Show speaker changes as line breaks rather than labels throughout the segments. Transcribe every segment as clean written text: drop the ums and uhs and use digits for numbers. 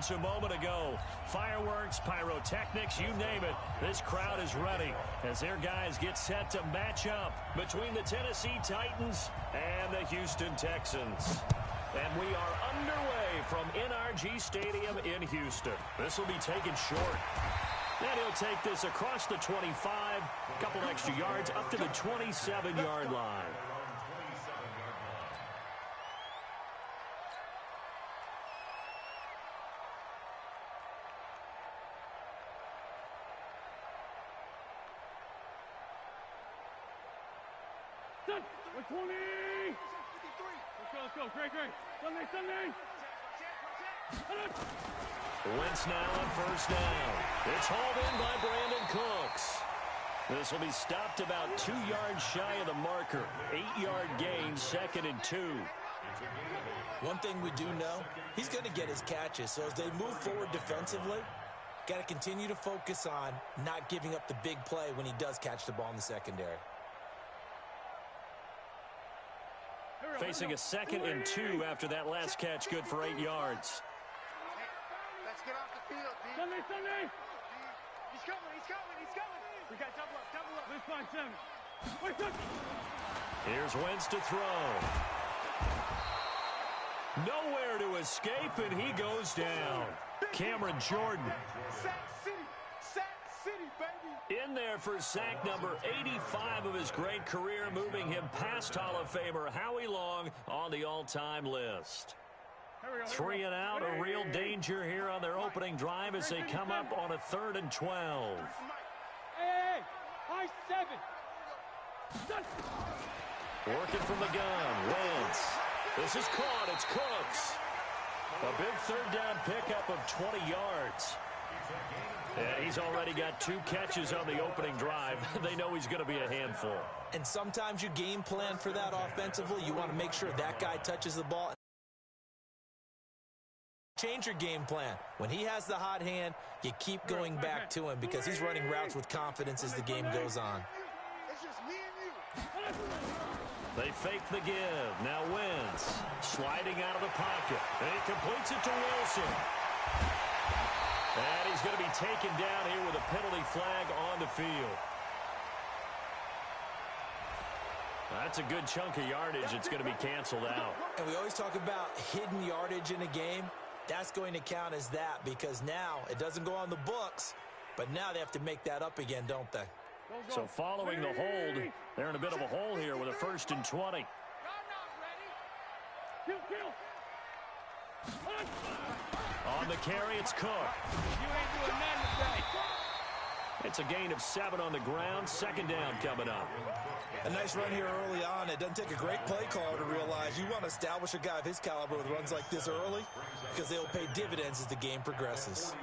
seconds a moment ago. Fireworks, pyrotechnics, you name it. This crowd is ready as their guys get set to match up between the Tennessee Titans and the Houston Texans. And we are underway from NRG Stadium in Houston. This will be taken short. And he'll take this across the 25, a couple extra yards up to the 27-yard line.
Set. 120. Let's go. Great. Sunday.
Wentz now on first down. It's hauled in by Brandon Cooks. This will be stopped about 2 yards shy of the marker. 8-yard gain, 2nd and 2.
One thing we do know, he's going to get his catches. So as they move forward defensively, got to continue to focus on not giving up the big play when he does catch the ball in the secondary.
Facing a 2nd and 2 after that last catch, good for 8 yards.
Let's get off the field, D.
Sunday.
He's coming. We got double up.
Let's find 7.
Here's Wentz to throw. Nowhere to escape, and he goes down. Cameron Jordan.
Sack City, baby.
In there for sack number 85 of his great career, moving him past Hall of Famer Howie Long on the all-time list. 3 and out, a real danger here on their opening drive as they come up on a 3rd and 12.
Hey, high 7.
Working from the gun, Wentz. This is caught, it's Cooks. A big 3rd down pickup of 20 yards. And he's already got 2 catches on the opening drive. They know he's going to be a handful.
And sometimes you game plan for that offensively. You want to make sure that guy touches the ball. Change your game plan. When he has the hot hand, you keep going back to him because he's running routes with confidence as the game goes on.
It's just me and you.
They fake the give. Now Wentz sliding out of the pocket. And he completes it to Wilson. And he's going to be taken down here with a penalty flag on the field. That's a good chunk of yardage. It's going to be canceled out.
And we always talk about hidden yardage in a game. That's going to count as that because now it doesn't go on the books, but now they have to make that up again, don't they?
So following the hold, they're in a bit of a hole here with a 1st and 20. On the carry, it's Cook. It's a gain of 7 on the ground. 2nd down coming up.
A nice run here early on. It doesn't take a great play caller to realize you want to establish a guy of his caliber with runs like this early because they'll pay dividends as the game progresses.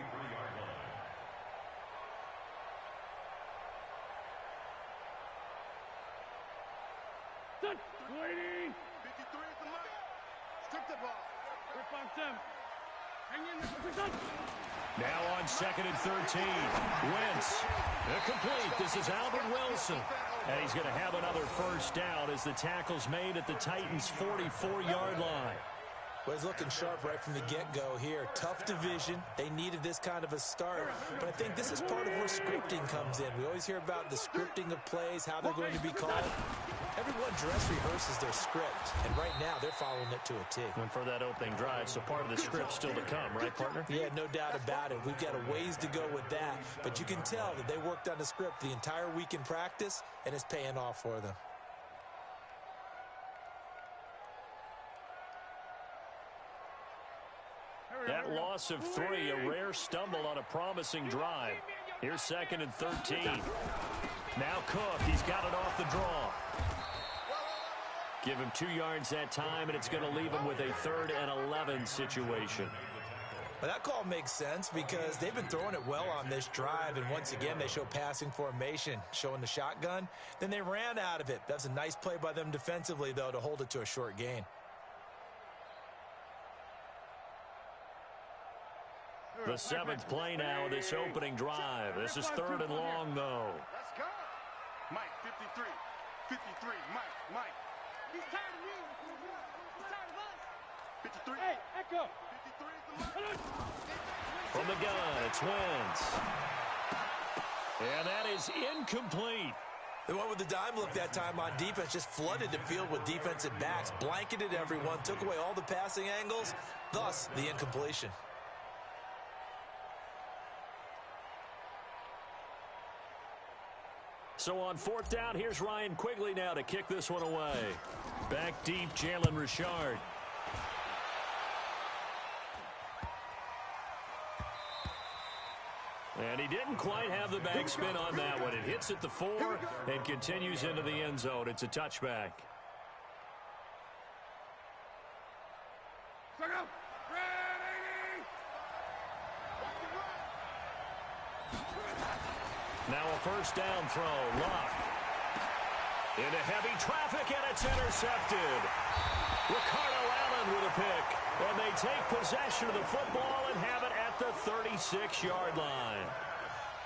Waiting.
53 is the mark. Strip the ball.
Rip on 7. Hang in.
Now on 2nd and 13. Wentz. Complete. This is Albert Wilson. And he's going to have another 1st down as the tackle's made at the Titans' 44-yard line.
Well, he's looking sharp right from the get-go here. Tough division. They needed this kind of a start. But I think this is part of where scripting comes in. We always hear about the scripting of plays, how they're going to be called. Everyone dress rehearses their script, and right now they're following it to a T.
And for that opening drive, so part of the script still to come, right, partner?
Yeah, no doubt about it. We've got a ways to go with that, but you can tell that they worked on the script the entire week in practice, and it's paying off for them.
That loss of 3, a rare stumble on a promising drive. Here's 2nd and 13. Now Cook, he's got it off the draw. Give him 2 yards that time, and it's going to leave him with a 3rd and 11 situation.
Well, that call makes sense because they've been throwing it well on this drive, and once again they show passing formation, showing the shotgun. Then they ran out of it. That's a nice play by them defensively, though, to hold it to a short gain.
The 7th play now of this opening drive. This is 3rd and long, though.
Let's go. Mike, 53. 53. Mike.
He's tired of me. He's tired of us.
53.
Hey, Echo.
53 is the mark.
From the gun, it's Wentz. And that is incomplete.
They went with the dime look that time on defense, just flooded the field with defensive backs, blanketed everyone, took away all the passing angles, thus the incompletion.
So on fourth down, here's Ryan Quigley now to kick this one away. Back deep, Jalen Richard. And he didn't quite have the backspin on that one. It hits at the 4 and continues into the end zone. It's a touchback. Now a first down throw. Luck. Into heavy traffic, and it's intercepted. Ricardo Allen with a pick. And they take possession of the football and have it at the 36-yard line.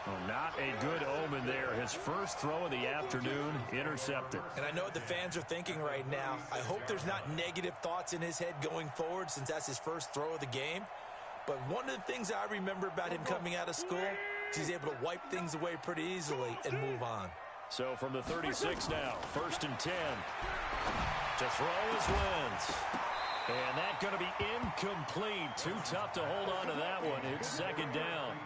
Well, not a good omen there. His first throw of the afternoon intercepted.
And I know what the fans are thinking right now. I hope there's not negative thoughts in his head going forward since that's his first throw of the game. But one of the things I remember about him coming out of school is he's able to wipe things away pretty easily and move on.
So from the 36 now, first and 10. To throw is Wentz. And that's going to be incomplete. Too tough to hold on to that one. It's second down.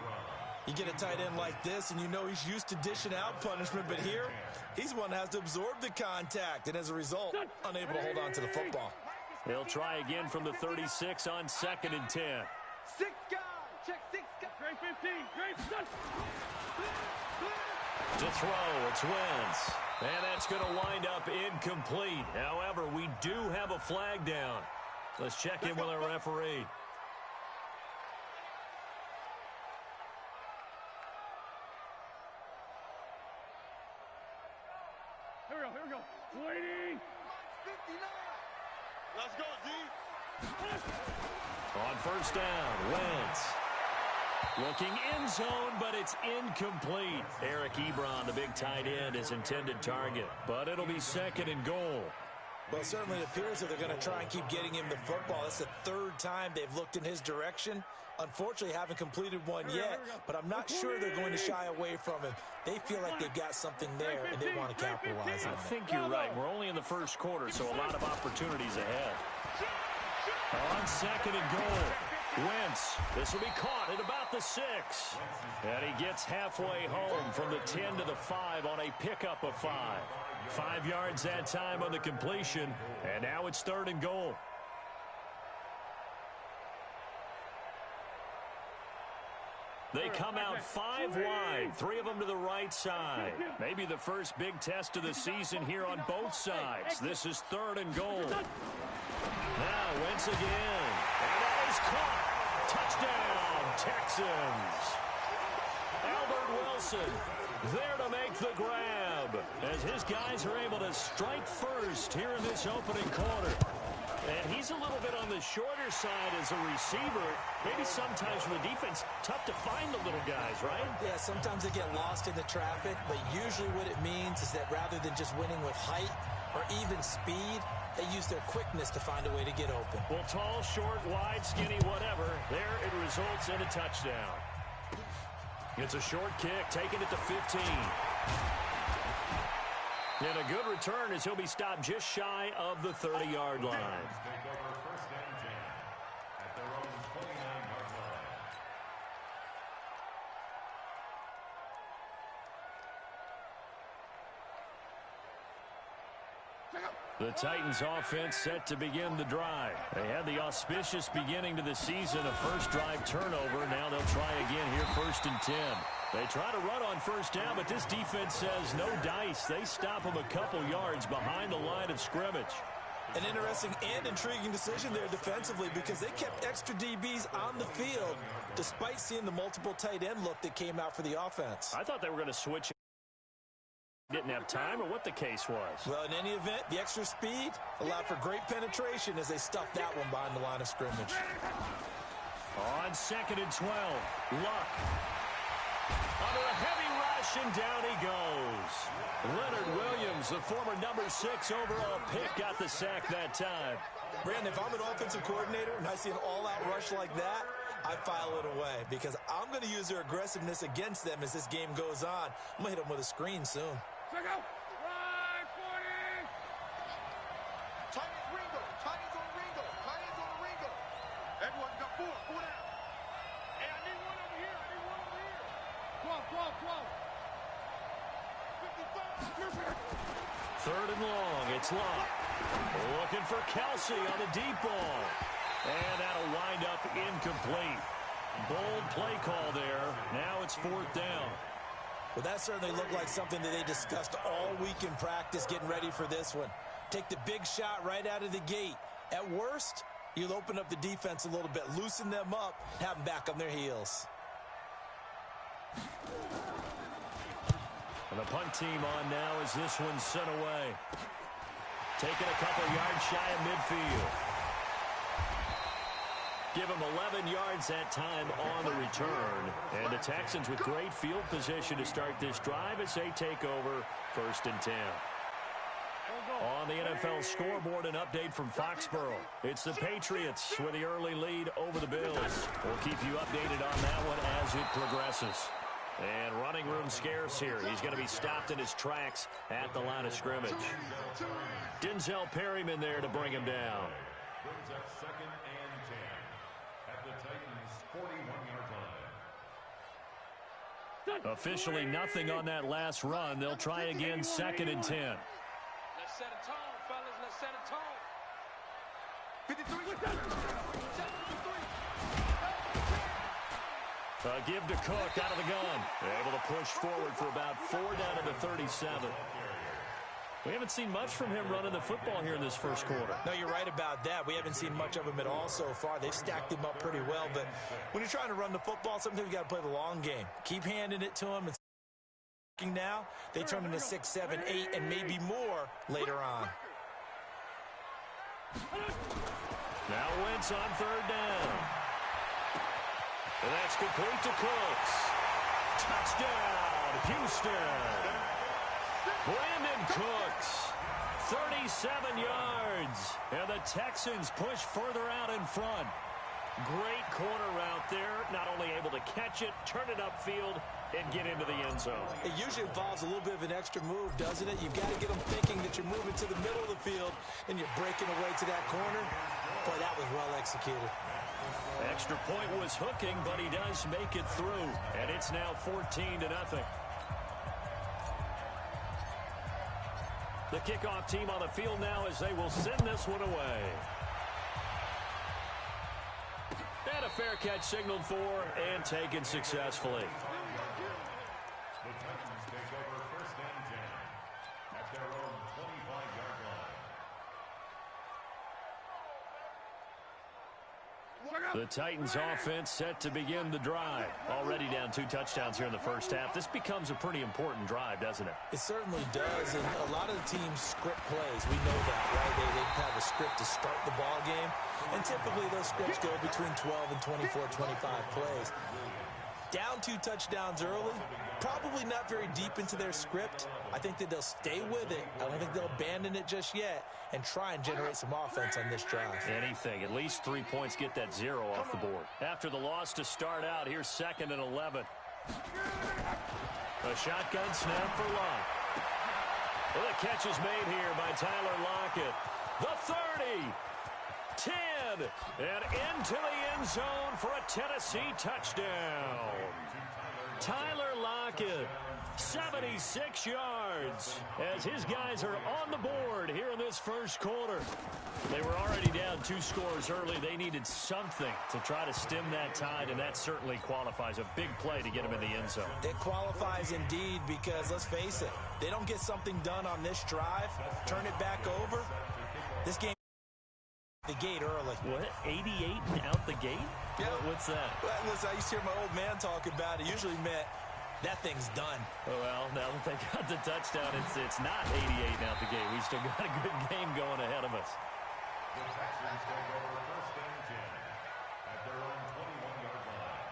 You get a tight end like this, and you know he's used to dishing out punishment, but here, he's one that has to absorb the contact, and as a result, unable to hold on to the football.
He'll try again from the 36 on second and 10.
6 guys. Check 6 guys. Great 15. Great.
To throw, it's Wentz. And that's going to wind up incomplete. However, we do have a flag down. Let's check in with our referee.
Here we go. Waiting.
Let's go, D.
On first down, Wentz. Looking in zone, but it's incomplete. Eric Ebron, the big tight end, his intended target. But it'll be second and goal.
Well, it certainly appears that they're going to try and keep getting him the football. That's the third time they've looked in his direction. Unfortunately, haven't completed one yet, but I'm not sure they're going to shy away from him. They feel like they've got something there, and they want to capitalize on it.
I think you're right. We're only in the first quarter, so a lot of opportunities ahead. On second and goal, Wentz. This will be caught at about the 6. And he gets halfway home from the 10 to the 5 on a pickup of 5. 5 yards that time on the completion, and now it's third and goal. They come out 5 wide, 3 of them to the right side. Maybe the first big test of the season here on both sides. This is third and goal. Now Wentz again, and that is caught. Touchdown, Texans. Albert Wilson there to make the grab as his guys are able to strike first here in this opening quarter. And he's a little bit on the shorter side as a receiver. Maybe sometimes for the defense, tough to find the little guys, right?
Yeah, sometimes they get lost in the traffic, but usually what it means is that rather than just winning with height or even speed, they use their quickness to find a way to get open.
Well, tall, short, wide, skinny, whatever, there it results in a touchdown. It's a short kick, taking it to 15. And a good return as he'll be stopped just shy of the 30-yard line. The Titans offense set to begin the drive. They had the auspicious beginning to the season, a first drive turnover. Now they'll try again here, first and 10. They try to run on first down, but this defense says no dice. They stop them a couple yards behind the line of scrimmage.
An interesting and intriguing decision there defensively because they kept extra DBs on the field despite seeing the multiple tight end look that came out for the offense.
I thought they were going to switch. Didn't have time or what the case was.
Well, in any event, the extra speed allowed for great penetration as they stuffed that one behind the line of scrimmage.
On second and 12, Luck. Under a heavy rush, and down he goes. Leonard Williams, the former number 6 overall pick, got the sack that time.
Brandon, if I'm an offensive coordinator and I see an all-out rush like that, I file it away because I'm going to use their aggressiveness against them as this game goes on. I'm going to hit them with a screen soon.
Check out. Right, 40.
Chinese Ringo. Chinese on Ringo. Chinese on the Ringo. Everyone got four. Four down.
Hey, I need one over here. I need one over here. 12, 12, 12. 55.
Third and long. It's Locke. Looking for Kelsey on the deep ball. And that'll wind up incomplete. Bold play call there. Now it's fourth down.
Well, that certainly looked like something that they discussed all week in practice getting ready for this one. Take the big shot right out of the gate. At worst, you'll open up the defense a little bit, loosen them up, have them back on their heels.
And the punt team on now as this one's sent away. Taking a couple yards shy of midfield. Give them 11 yards that time on the return. And the Texans with great field position to start this drive as they take over 1st and 10. On the NFL scoreboard, an update from Foxborough. It's the Patriots with the early lead over the Bills. We'll keep you updated on that one as it progresses. And running room scarce here. He's going to be stopped in his tracks at the line of scrimmage. Denzel Perryman there to bring him down.
Brings up 2nd and 10 at the Titans' 41-yard line.
Officially nothing on that last run. They'll try again 2nd and 10.
Let's set a tone, fellas. Let's set a tone.
53.
Give to Cook out of the gun. Able to push forward for about 4 down to the 37. We haven't seen much from him running the football here in this first quarter.
No, you're right about that. We haven't seen much of him at all so far. They've stacked him up pretty well, but when you're trying to run the football, sometimes you got to play the long game. Keep handing it to him. And now they turn into 6, 7, 8, and maybe more later on.
Now Wentz on 3rd down. And that's complete to Cooks. Touchdown, Houston. Brandon Cooks, 37 yards. And the Texans push further out in front. Great corner route there. Not only able to catch it, turn it upfield, and get into the end zone.
It usually involves a little bit of an extra move, doesn't it? You've got to get them thinking that you're moving to the middle of the field and you're breaking away to that corner. Boy, that was well executed.
Extra point was hooking, but he does make it through. And it's now 14-0. The kickoff team on the field now as they will send this one away. And a fair catch signaled for and taken successfully.
The Titans take over 1st and 10 at their own 25-yard line.
The Titans offense set to begin the drive. Already down 2 touchdowns here in the first half. This becomes a pretty important drive, doesn't it?
It certainly does, and a lot of the teams script plays. We know that, right? They have a script to start the ball game, and typically those scripts go between 12 and 24, 25 plays. Down 2 touchdowns early, probably not very deep into their script. I think that they'll stay with it. I don't think they'll abandon it just yet and try and generate some offense on this drive.
Anything. At least 3 points get that 0 off the board. After the loss to start out, here's 2nd and 11. A shotgun snap for Locke. Well, the catch is made here by Tyler Lockett. The 30. 10, and into the end zone for a Tennessee touchdown. Tyler Lockett, 76 yards, as his guys are on the board here in this first quarter. They were already down 2 scores early. They needed something to try to stem that tide, and that certainly qualifies. A big play to get them in the end zone.
It qualifies indeed because, let's face it, they don't get something done on this drive, turn it back over, this game the gate early.
What? 88 and out the gate?
Yeah.
What's that?
Well, listen, I used to hear my old man talk about it. Usually meant that thing's done.
Well, now that they got the touchdown, it's not 88 and out the gate. We still got a good game going ahead of us.
The Texans take over 1st and 10 at their own 21-yard line.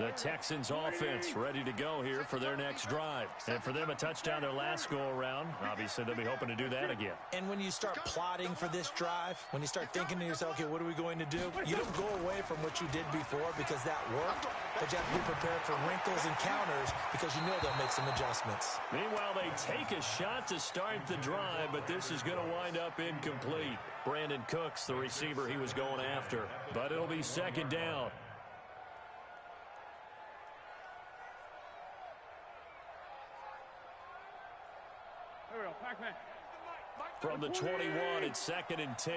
The Texans offense ready to go here for their next drive. And for them, a touchdown their last go-around. Obviously, they'll be hoping to do that again.
And when you start plotting for this drive, when you start thinking to yourself, okay, what are we going to do? You don't go away from what you did before because that worked, but you have to be prepared for wrinkles and counters because you know they'll make some adjustments.
Meanwhile, they take a shot to start the drive, but this is going to wind up incomplete. Brandon Cooks, the receiver he was going after, but it'll be second down. From the 21, it's 2nd and 10.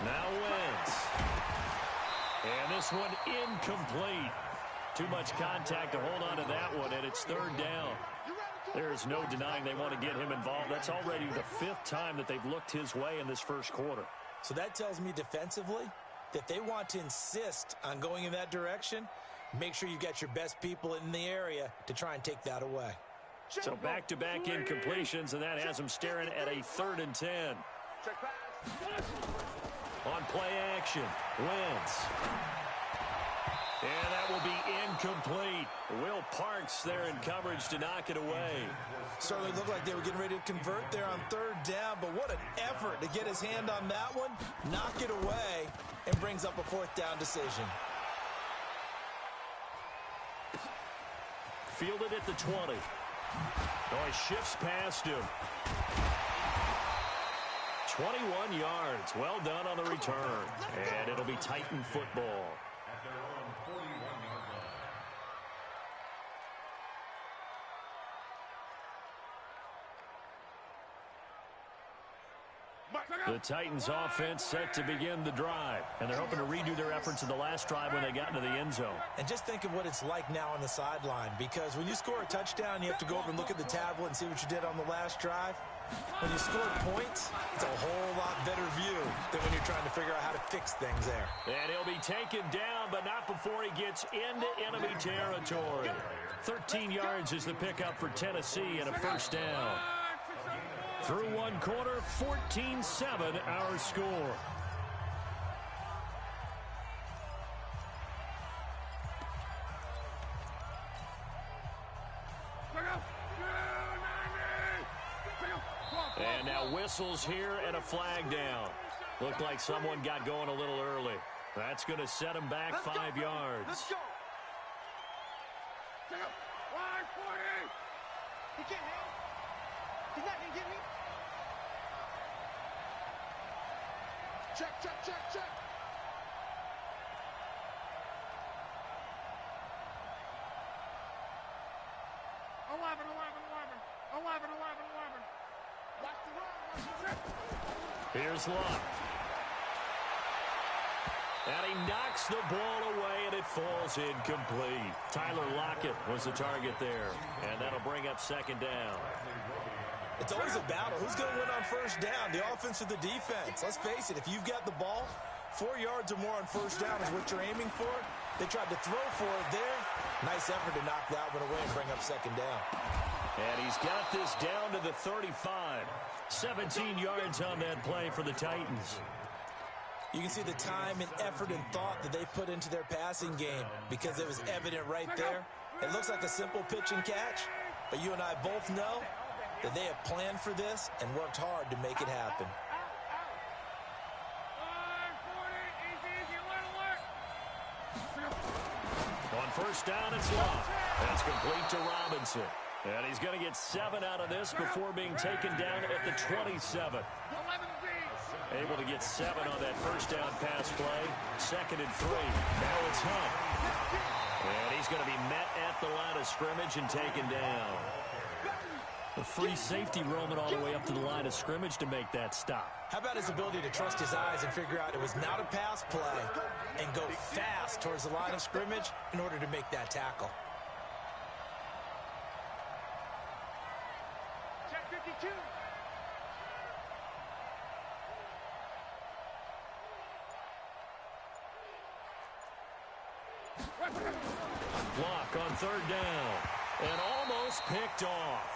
Now Wentz. And this one incomplete. Too much contact to hold on to that one, and it's 3rd down. There's no denying they want to get him involved. That's already the 5th time that they've looked his way in this first quarter.
So that tells me defensively that they want to insist on going in that direction. Make sure you've got your best people in the area to try and take that away.
So back-to-back incompletions, and that has them staring at a 3rd and 10. On play action, Wentz. And that will be incomplete. Will Parks there in coverage to knock it away.
Certainly looked like they were getting ready to convert there on 3rd down, but what an effort to get his hand on that one, knock it away, and brings up a 4th down decision.
Fielded at the 20. Oh, he shifts past him. 21 yards. Well done on the return. And it'll be Titan football.
At their own 41-yard line.
The Titans offense set to begin the drive. And they're hoping to redo their efforts in the last drive when they got into the end zone.
And just think of what it's like now on the sideline, because when you score a touchdown, you have to go over and look at the tablet and see what you did on the last drive. When you score points, it's a whole lot better view than when you're trying to figure out how to fix things there.
And he'll be taken down, but not before he gets into enemy territory. 13 yards is the pickup for Tennessee and a 1st down. Through one quarter, 14-7 our score. And now whistles here and a flag down. Looked like someone got going a little early. That's going to set him back 5 yards.
Let's go. He can't hang. He's not going to get me. Check, check, check, check.
Here's Luck. And he knocks the ball away, and it falls incomplete. Tyler Lockett was the target there, and that'll bring up 2nd down.
It's always a battle. Who's going to win on 1st down, the offense or the defense? Let's face it, if you've got the ball, 4 yards or more on 1st down is what you're aiming for. They tried to throw for it there. Nice effort to knock that one away and bring up 2nd down.
And he's got this down to the 35. 17 yards on that play for the Titans.
You can see the time and effort and thought that they put into their passing game because it was evident right there. It looks like a simple pitch and catch, but you and I both know that they have planned for this and worked hard to make it happen.
On 1st down, it's Luck. That's complete to Robinson. And he's going to get 7 out of this before being taken down at the 27. Able to get 7 on that 1st down pass play. 2nd and 3. Now it's Hunt. And he's going to be met at the line of scrimmage and taken down. A free safety roaming all the way up to the line of scrimmage to make that stop.
How about his ability to trust his eyes and figure out it was not a pass play and go fast towards the line of scrimmage in order to make that tackle.
Check 52.
Block on 3rd down. And almost picked off.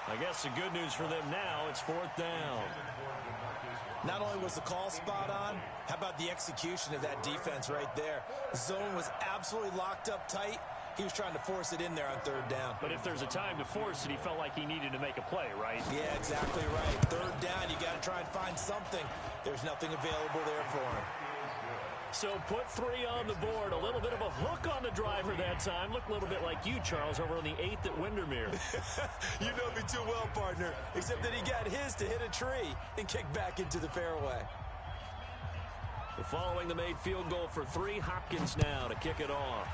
I guess the good news for them now, it's 4th down.
Not only was the call spot on, how about the execution of that defense right there? The zone was absolutely locked up tight. He was trying to force it in there on 3rd down.
But if there's a time to force it, he felt like he needed to make a play, right?
Yeah, exactly right. 3rd down, you got to try and find something. There's nothing available there for him.
So put 3 on the board. A little bit of a hook on the driver that time. Looked a little bit like you, Charles, over on the 8th at Windermere.
You know me too well, partner. Except that he got his to hit a tree and kick back into the fairway.
Following the made field goal for 3, Hopkins now to kick it off.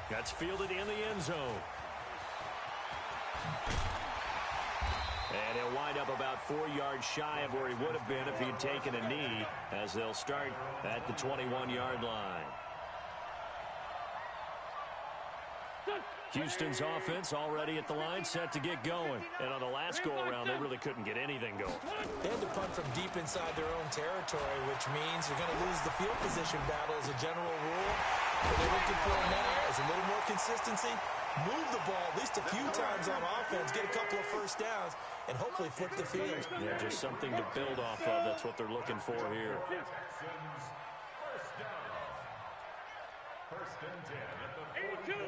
That's fielded in the end zone. And he'll wind up about 4 yards shy of where he would have been if he had taken a knee, as they'll start at the 21-yard line. Houston's offense already at the line, set to get going. And on the last go-around, they really couldn't get anything going.
They had to punt from deep inside their own territory, which means you're going to lose the field position battle as a general rule. What they're looking for now is a little more consistency, move the ball at least a few times on offense, get a couple of first downs, and hopefully flip the field.
Yeah, just something to build off of. That's what they're looking for here.
First and 10 at the
82.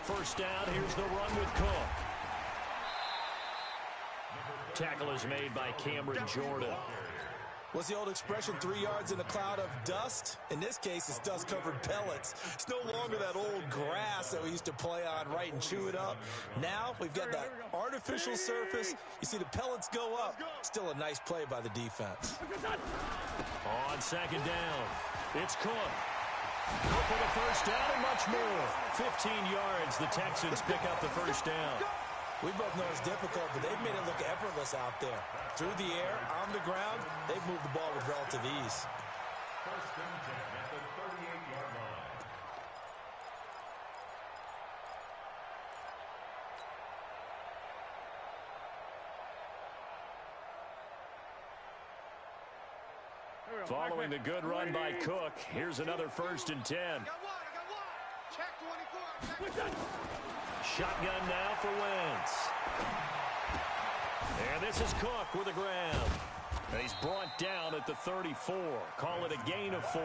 First down, here's the run with Cook. Tackle is made by Cameron Jordan.
What's the old expression, 3 yards in a cloud of dust? In this case, it's dust-covered pellets. It's no longer that old grass that we used to play on, right, and chew it up. Now we've got that artificial surface. You see the pellets go up. Still a nice play by the defense.
On 2nd down, it's Cook. For the first down and much more. 15 yards, the Texans pick up the first down.
We both know it's difficult, but they've made it look effortless out there. Through the air, on the ground, they've moved the ball with relative ease.
First and 10 at the 38-yard line.
Following the good run by Cook, here's another 1st and 10.
I got one. Check 24.
Shotgun now for Wentz. And this is Cook with the ground. And he's brought down at the 34. Call it a gain of 4.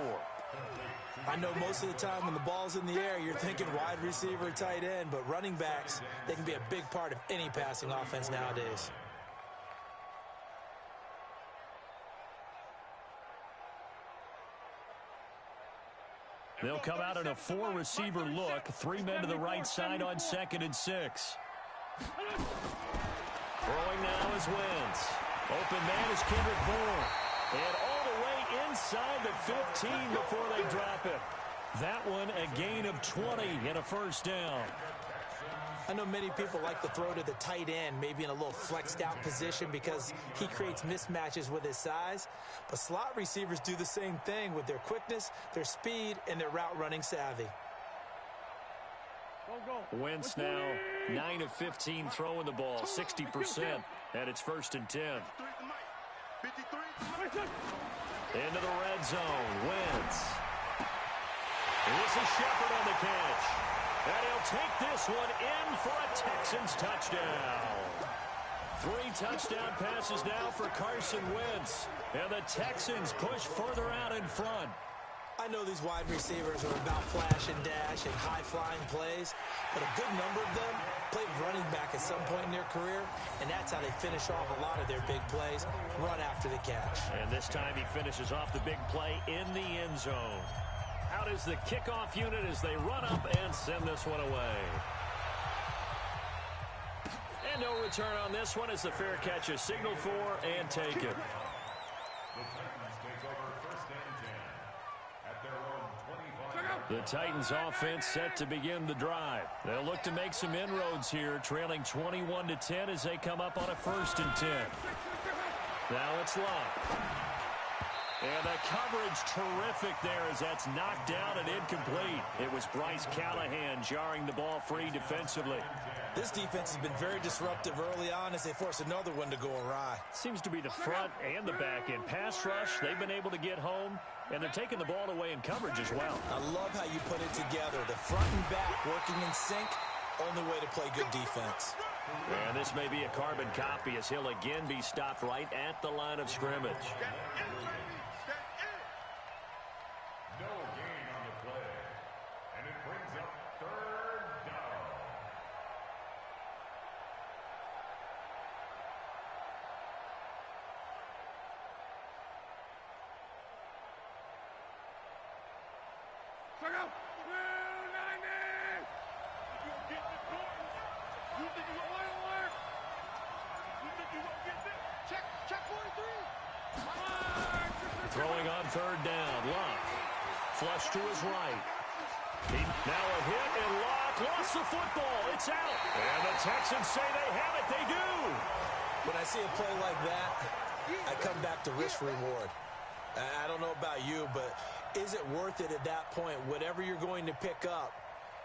I know most of the time when the ball's in the air, you're thinking wide receiver, tight end, but running backs, they can be a big part of any passing offense nowadays.
They'll come out in a 4-receiver look. 3 men to the right side on 2nd and 6. Throwing now is Wentz. Open man is Kendrick Bourne. And all the way inside the 15 before they drop it. That one a gain of 20 and a first down.
I know many people like to throw to the tight end, maybe in a little flexed out position because he creates mismatches with his size. But slot receivers do the same thing with their quickness, their speed, and their route running savvy.
Wentz now 9 of 15 throwing the ball, 60%, and it's 1st and 10.
53.
Into the red zone, Wentz. This is Shepard on the catch. And he'll take this one in for a Texans touchdown. 3 touchdown passes now for Carson Wentz. And the Texans push further out in front.
I know these wide receivers are about flash and dash and high-flying plays, but a good number of them played running back at some point in their career, and that's how they finish off a lot of their big plays, run after the catch.
And this time he finishes off the big play in the end zone. Out is the kickoff unit as they run up and send this one away. And no return on this one as the fair catch is signaled for and taken.
The Titans take over 1st and 10 at their own 25.
The Titans offense set to begin the drive. They'll look to make some inroads here, trailing 21-10 as they come up on a 1st and 10. Now it's Locke. And the coverage terrific there as that's knocked down and incomplete. It was Bryce Callahan jarring the ball free defensively.
This defense has been very disruptive early on as they force another one to go awry.
Seems to be the front and the back end. Pass rush, they've been able to get home, and they're taking the ball away in coverage as well.
I love how you put it together. The front and back working in sync, only way to play good defense.
And this may be a carbon copy as he'll again be stopped right at the line of scrimmage.
No gain on the play. And it brings up third down.
Check out. You think you gonna work? You think you gonna get this? Check 43.
Throwing on third down. Locke. Flush to his right. Now a hit, and Locke lost the football. It's out. And the Texans say they have it. They do.
When I see a play like that, I come back to risk-reward. I don't know about you, but is it worth it at that point, whatever you're going to pick up,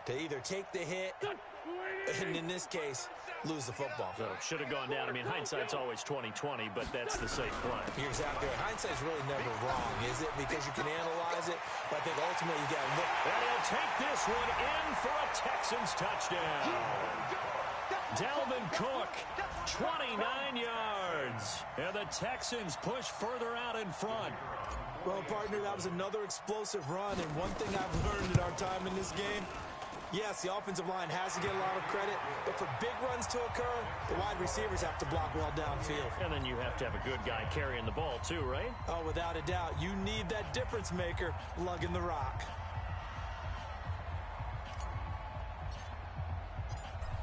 to either take the hit and, in this case, lose the football?
So should have gone down. I mean, hindsight's always 20/20, but that's the safe play.
You're exactly right. Hindsight's really never wrong, is it? Because you can analyze it, but I think ultimately you got to look.
And he'll take this one in for a Texans touchdown. Dalvin Cook, 29 yards. And the Texans push further out in front.
Well, partner, that was another explosive run, and one thing I've learned in our time in this game, yes, the offensive line has to get a lot of credit, but for big runs to occur, the wide receivers have to block well downfield.
And then you have to have a good guy carrying the ball too, right?
Oh, without a doubt. You need that difference maker lugging the rock.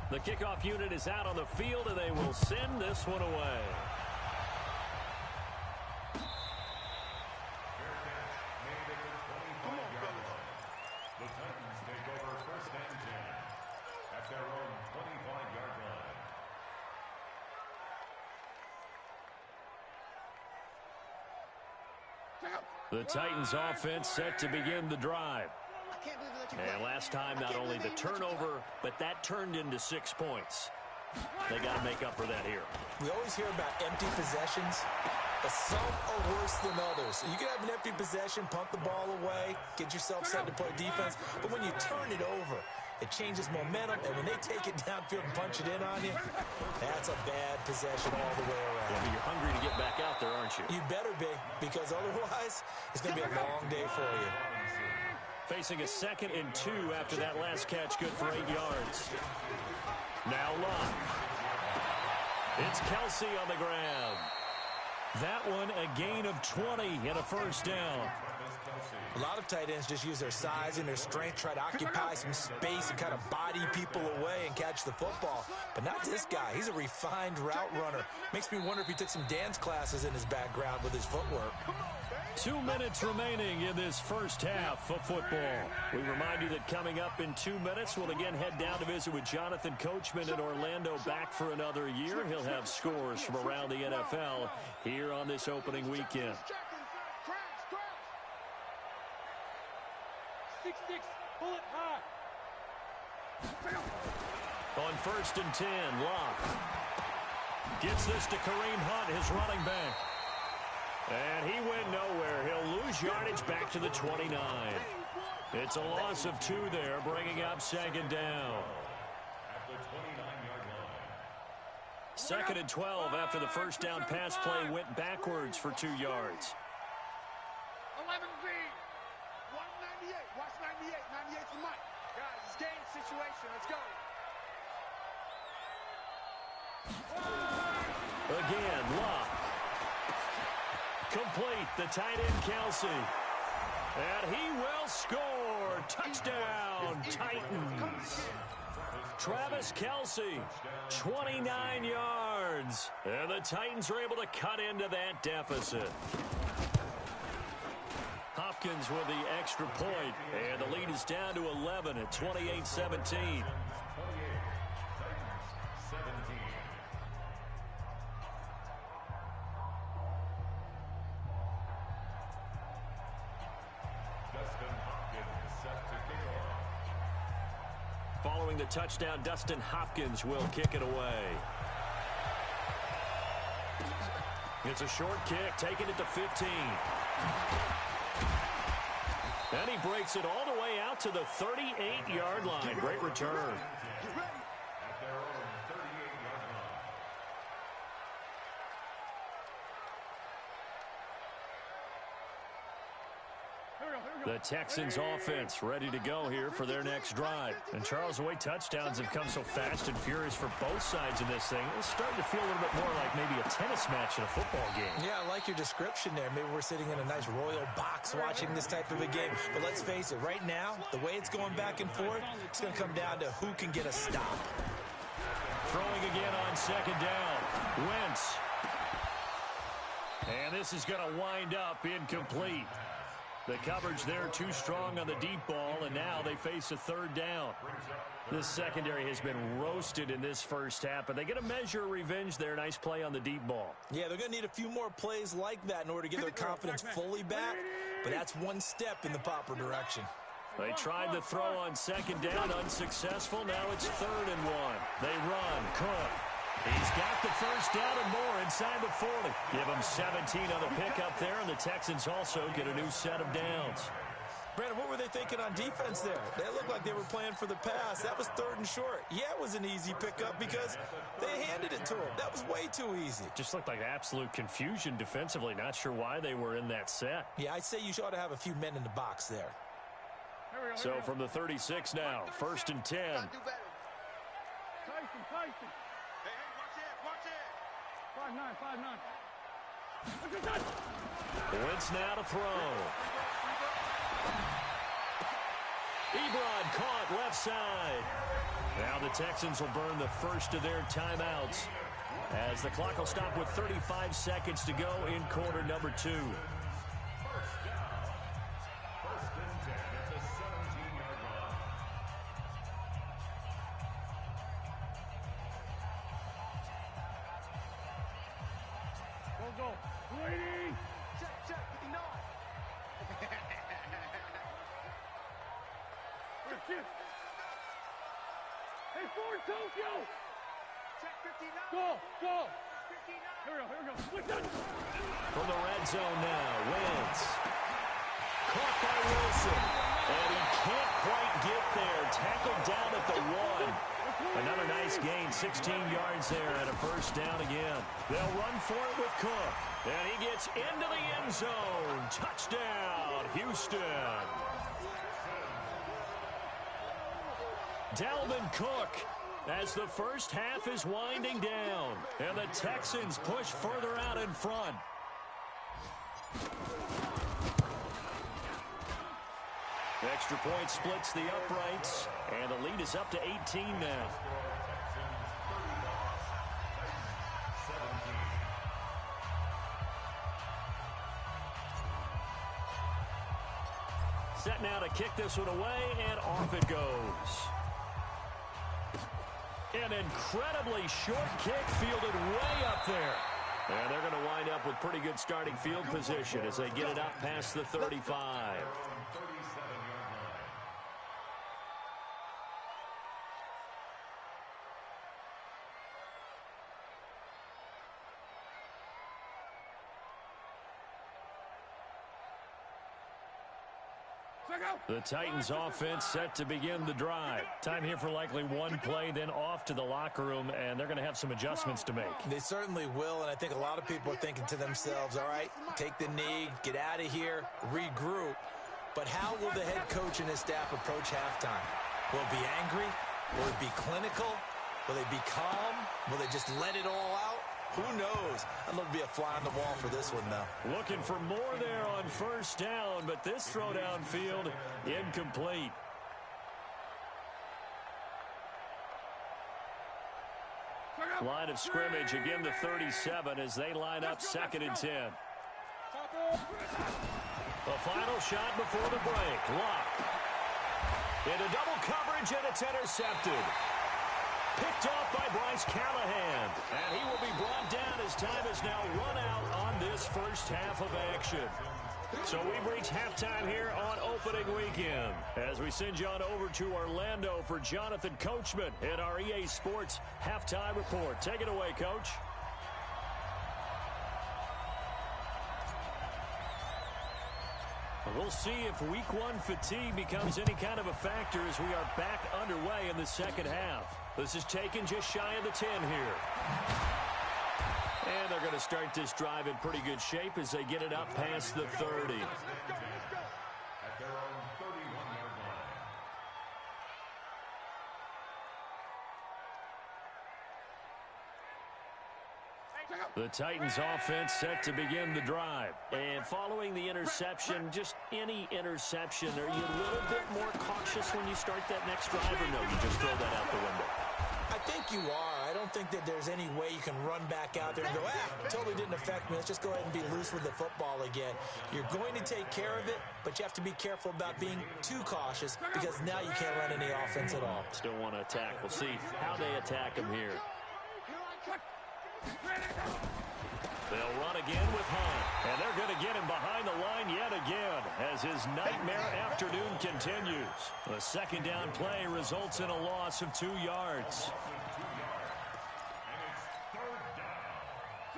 The kickoff unit is out on the field, and they will send this one away.
The Titans take over first and 10 at their own 25-yard line.
The Titans offense set to begin the drive. And last time, not only the turnover, but that turned into 6 points. They got to make up for that here.
We always hear about empty possessions, but some are worse than others. You can have an empty possession, punt the ball away, get yourself set to play defense, but when you turn it over, it changes momentum, and when they take it downfield and punch it in on you, that's a bad possession all the way around.
Yeah, but you're hungry to get back out there, aren't you?
You better be, because otherwise, it's going to be a long day for you.
Facing a 2nd and 2 after that last catch, good for 8 yards. Now Locke. It's Kelsey on the ground. That one a gain of 20 and a first down.
A lot of tight ends just use their size and their strength, try to occupy some space and kind of body people away and catch the football. But not this guy. He's a refined route runner. Makes me wonder if he took some dance classes in his background with his footwork.
2 minutes remaining in this first half of football. We remind you that coming up in 2 minutes, we'll again head down to visit with Jonathan Coachman in Orlando, back for another year. He'll have scores from around the NFL here on this opening weekend.
6-6, pull it high.
On 1st and 10, Locke gets this to Kareem Hunt, his running back. And he went nowhere. He'll lose yardage back to the 29. It's a loss of 2 there, bringing up 2nd down.
At the 29-yard line.
2nd and 12 after the first down pass play went backwards for 2 yards.
11B. 198. Watch 98. 98 for Mike. Guys, it's game situation. Let's go.
Again, Locke. Complete, the tight end Kelsey. And he will score. Touchdown, Titans. Travis Kelsey, 29 yards. And the Titans are able to cut into that deficit. Hopkins with the extra point, and the lead is down to 11 at 28-17. Following the touchdown, Dustin Hopkins will kick it away. It's a short kick, taking it to 15. And he breaks it all the way out to the 38-yard line. Great return.
At their own 38-yard line.
The Texans offense ready to go here for their next drive. And Charles, the way touchdowns have come so fast and furious for both sides of this thing, it's starting to feel a little bit more like maybe a tennis match in a football game.
Yeah, I like your description there. Maybe we're sitting in a nice royal box watching this type of a game. But let's face it, right now, the way it's going back and forth, it's going to come down to who can get a stop.
Throwing again on second down. Wentz. And this is going to wind up incomplete. The coverage there too strong on the deep ball, and now they face a third down. This secondary has been roasted in this first half, but they get a measure of revenge there. Nice play on the deep ball.
Yeah, they're going to need a few more plays like that in order to get their confidence fully back, but that's one step in the proper direction.
They tried to throw on second down, unsuccessful. Now it's 3rd and 1. They run. Cook. He's got the first down and more inside the 40. Give him 17 on the pickup there, and the Texans also get a new set of downs.
Brandon, what were they thinking on defense there? They looked like they were playing for the pass. That was 3rd and short. Yeah, it was an easy pickup because they handed it to him. That was way too easy.
Just looked like absolute confusion defensively. Not sure why they were in that set.
Yeah, I'd say you ought to have a few men in the box there.
So from the 36 now, 1st and 10.
Tyson. Hey, watch it.
5'9". Wentz now to throw. Ebron caught left side. Now the Texans will burn the first of their timeouts as the clock will stop with 35 seconds to go in quarter number 2. From the red zone now, Wentz. Caught by Wilson. And he can't quite get there. Tackled down at the 1. Another nice gain, 16 yards there and a first down again. They'll run for it with Cook. And he gets into the end zone. Touchdown, Houston. Dalvin Cook as the first half is winding down. And the Texans push further out in front. Extra point splits the uprights, and the lead is up to 18 now. Set now to kick this one away, and off it goes. An incredibly short kick fielded way up there. And they're going to wind up with pretty good starting field position as they get it up past the 35. The Titans offense set to begin the drive. Time here for likely one play, then off to the locker room, and they're going to have some adjustments to make.
They certainly will, and I think a lot of people are thinking to themselves, all right, take the knee, get out of here, regroup. But how will the head coach and his staff approach halftime? Will it be angry? Will it be clinical? Will they be calm? Will they just let it all out? Who knows? I'd love to be a fly on the wall for this one, though.
Looking for more there on first down, but this throw downfield incomplete. Line of scrimmage, again the 37 as they line up 2nd and 10. The final shot before the break. Luck. Into double coverage, and it's intercepted. Picked off by Bryce Callahan. And he will be brought down as time is now run out on this first half of action. So we've reached halftime here on opening weekend as we send you on over to Orlando for Jonathan Coachman in our EA Sports Halftime Report. Take it away, Coach. We'll see if week one fatigue becomes any kind of a factor as we are back underway in the second half. This is taken just shy of the 10 here. And they're going to start this drive in pretty good shape as they get it up past the 30.
At their own 31-yard line.
The Titans offense set to begin the drive. And following the interception, just any interception, are you a little bit more cautious when you start that next drive, or no, you just throw that out the window?
I think you are. I don't think that there's any way you can run back out there and go, totally didn't affect me. Let's just go ahead and be loose with the football again. You're going to take care of it, but you have to be careful about being too cautious because now you can't run any offense at all.
Still want to attack. We'll see how they attack him here. They'll run again with Hunt, and they're going to get him behind the line yet again as his nightmare afternoon continues. The second down play results in a loss of 2 yards.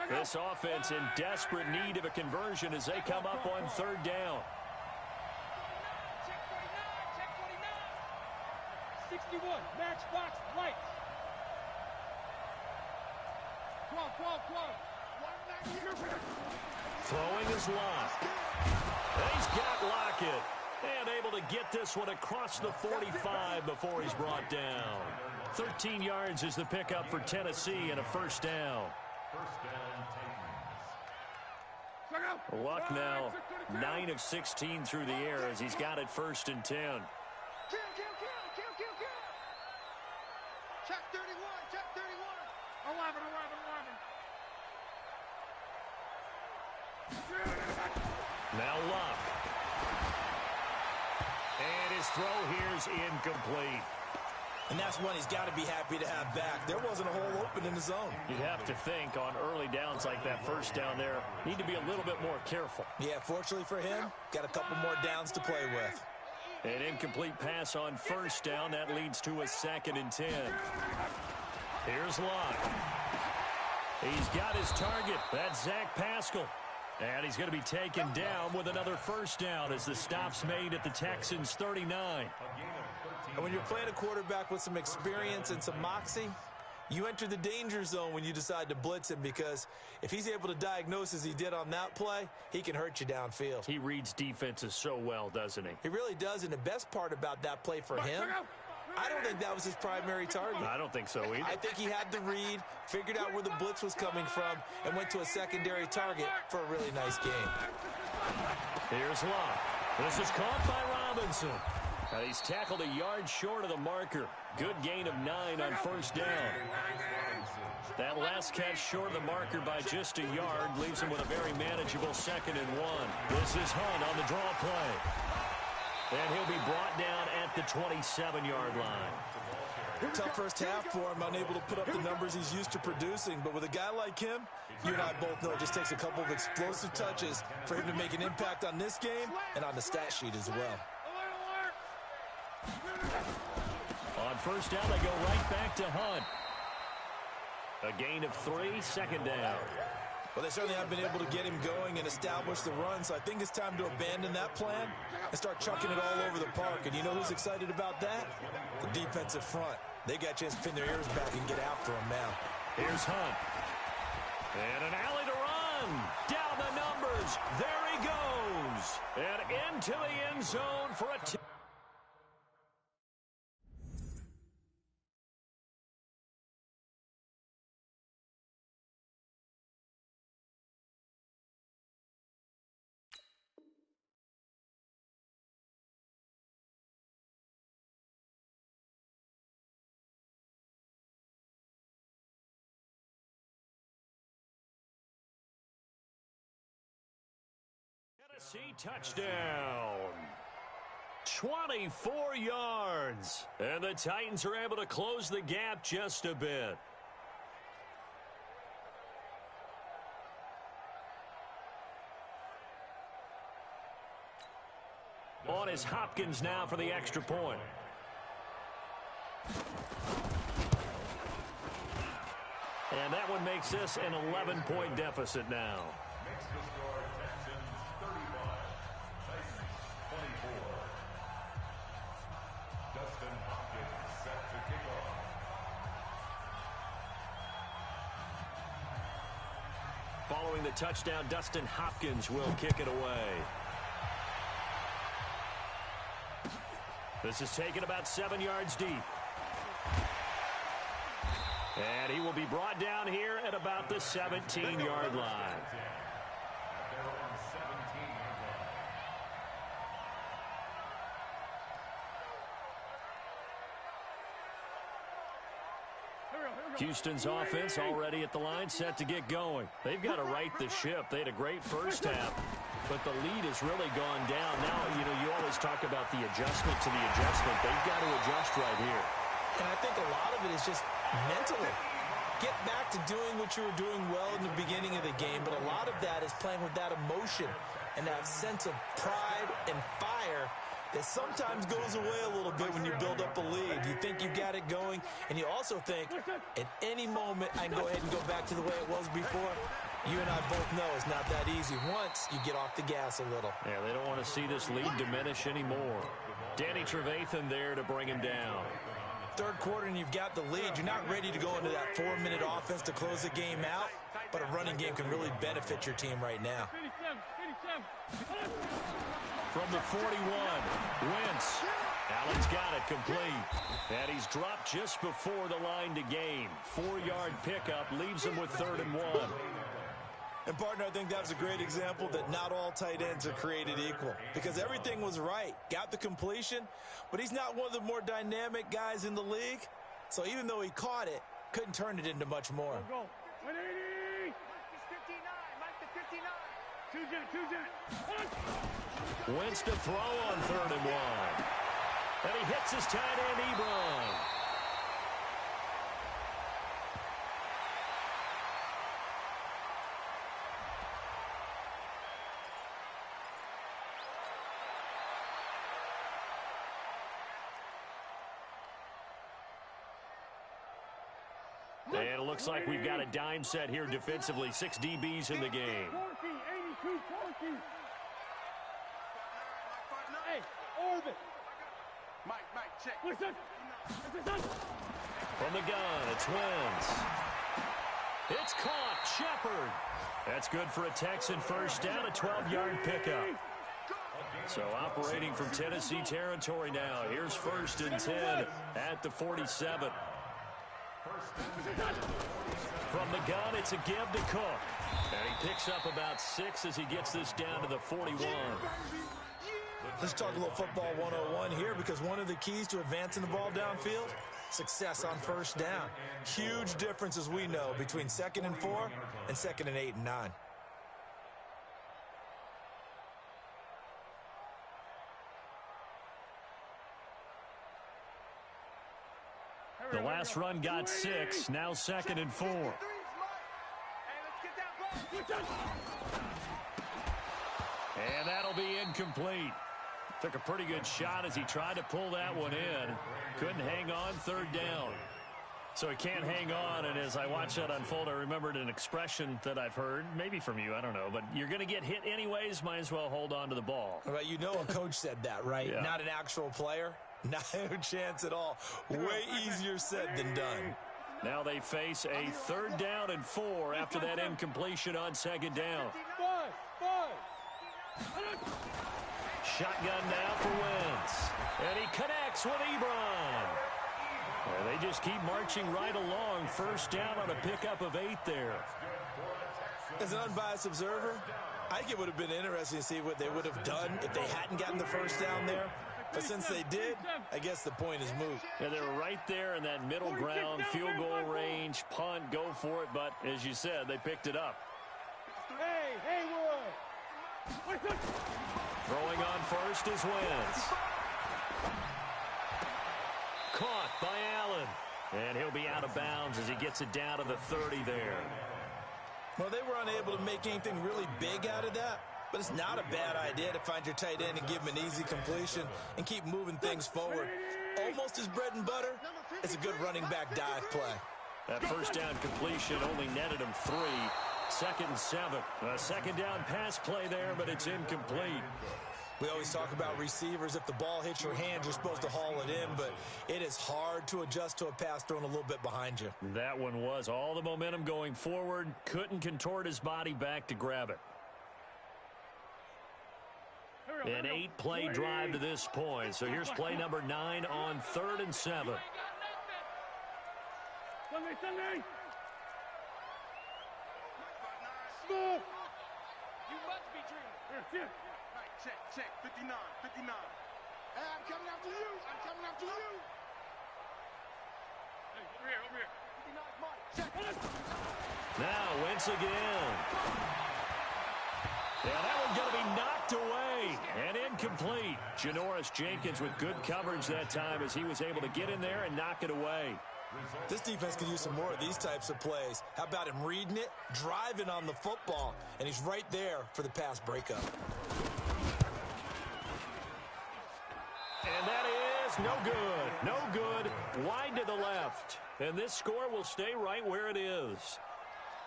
This offense in desperate need of a conversion as they come up on third down.
Check 49. 61, matchbox lights. 12.
Throwing is Locke. He's got Lockett. And able to get this one across the 45 before he's brought down. 13 yards is the pickup for Tennessee and a first down. Luck now 9 of 16 through the air as he's got it first and 10.
Kill. Check 31.
11.
Now Luck. And his throw here's incomplete.
And that's one he's got to be happy to have back. There wasn't a hole open in the zone.
You'd have to think on early downs like that first down there, need to be a little bit more careful.
Yeah, fortunately for him, got a couple more downs to play with.
An incomplete pass on first down. That leads to a 2nd and 10. Here's Locke. He's got his target. That's Zach Pascal. And he's going to be taken down with another first down as the stop's made at the Texans' 39.
And when you're playing a quarterback with some experience and some moxie, you enter the danger zone when you decide to blitz him, because if he's able to diagnose as he did on that play, he can hurt you downfield.
He reads defenses so well, doesn't he?
He really does, and the best part about that play for him, I don't think that was his primary target.
I don't think so either.
I think he had the read, figured out where the blitz was coming from, and went to a secondary target for a really nice game.
Here's Locke. This is caught by Robinson. He's tackled a yard short of the marker. Good gain of 9 on first down. That last catch short of the marker by just a yard leaves him with a very manageable 2nd and 1. This is Hunt on the draw play. And he'll be brought down at the 27-yard line.
Tough first half for him, unable to put up the numbers he's used to producing. But with a guy like him, you and I both know it just takes a couple of explosive touches for him to make an impact on this game and on the stat sheet as well.
On first down, they go right back to Hunt. A gain of 3, 2nd down.
Well, they certainly have been able to get him going and establish the run, so I think it's time to abandon that plan and start chucking it all over the park. And you know who's excited about that? The defensive front. They got a chance to pin their ears back and get after him now.
Here's Hunt. And an alley to run. Down the numbers. There he goes. And into the end zone for a Tennessee touchdown. 24 yards. And the Titans are able to close the gap just a bit. on is Hopkins now for the extra point. And that one makes this an 11-point deficit now.
Makes the score Texans 35, Titans 24. Dustin Hopkins set to kick off.
Following the touchdown, Dustin Hopkins will kick it away. This is taken about 7 yards deep. And he will be brought down here at about the 17-yard line.
At their own 17-yard line.
Houston's offense already at the line, set to get going. They've got to right the ship. They had a great first half, but the lead has really gone down. Now, you always talk about the adjustment to the adjustment. They've got to adjust right here.
And I think a lot of it is just mentally. Get back to doing what you were doing well in the beginning of the game, but a lot of that is playing with that emotion and that sense of pride and fire that sometimes goes away a little bit when you build up a lead. You think you've got it going, and you also think at any moment I can go ahead and go back to the way it was before. You and I both know it's not that easy once you get off the gas a little.
Yeah, they don't want to see this lead diminish anymore. Danny Trevathan there to bring him down.
Third quarter and you've got the lead. You're not ready to go into that 4-minute offense to close the game out, but a running game can really benefit your team right now.
From the 41, Wentz. Allen's got it complete. And he's dropped just before the line to gain. 4-yard pickup leaves him with 3rd and 1.
And, partner, I think that's a great example that not all tight ends are created equal because everything was right. Got the completion, but he's not one of the more dynamic guys in the league. So even though he caught it, couldn't turn it into much more.
Go. 180. Mike the 59.
Wentz to throw on 3rd and 1. And he hits his tight end, Ebron. And it looks like we've got a dime set here defensively. 6 DBs in the game.
82, Hey, Orbit. Mike, check. Listen.
From the gun, it's Wentz. It's caught. Shepard. That's good for a Texan first down, a 12-yard pickup. So operating from Tennessee territory now. Here's 1st and 10 at the 47. From the gun, it's a give to Cook. And he picks up about 6 as he gets this down to the 41.
Let's talk a little football 101 here because one of the keys to advancing the ball downfield, success on first down. Huge difference, as we know, between 2nd and 4 and 2nd and 8 and 9.
The last run got 6, now 2nd and 4. And that'll be incomplete. Took a pretty good shot as he tried to pull that one in. Couldn't hang on, 3rd down. So he can't hang on, and as I watch that unfold, I remembered an expression that I've heard, maybe from you, I don't know, but you're going to get hit anyways, might as well hold on to the ball.
Well, you know a coach said that, right?
Yeah.
Not an actual player. No chance at all. Way easier said than done.
Now they face a 3rd down and 4 after that incompletion on 2nd down. Shotgun now for Wentz. And he connects with Ebron. They just keep marching right along. 1st down on a pickup of 8 there.
As an unbiased observer, I think it would have been interesting to see what they would have done if they hadn't gotten the 1st down there. But since they did, I guess the point is moot.
Yeah, they were right there in that middle ground, field goal range, punt, go for it. But as you said, they picked it up.
Hey, Haywood.
Throwing on 1st is Wentz. Caught by Allen. And he'll be out of bounds as he gets it down to the 30 there.
Well, they were unable to make anything really big out of that. But it's not a bad idea to find your tight end and give him an easy completion and keep moving things forward. Almost his bread and butter is a good running back dive play.
That first down completion only netted him 3. 2nd and 7. A second down pass play there, but it's incomplete.
We always talk about receivers. If the ball hits your hand, you're supposed to haul it in, but it is hard to adjust to a pass thrown a little bit behind you.
That one was all the momentum going forward. Couldn't contort his body back to grab it. An 8-play drive to this point. So here's play number 9 on 3rd and 7.
Sunday.
You must be dreaming. Right, check. 59.
Hey, I'm coming after you.
Hey, over here. 59's mine. Check.
Now Wentz again. Yeah, that one's going to be knocked away and incomplete. Janoris Jenkins with good coverage that time as he was able to get in there and knock it away.
This defense could use some more of these types of plays. How about him reading it, driving on the football, and he's right there for the pass breakup.
And that is no good. No good. Wide to the left. And this score will stay right where it is.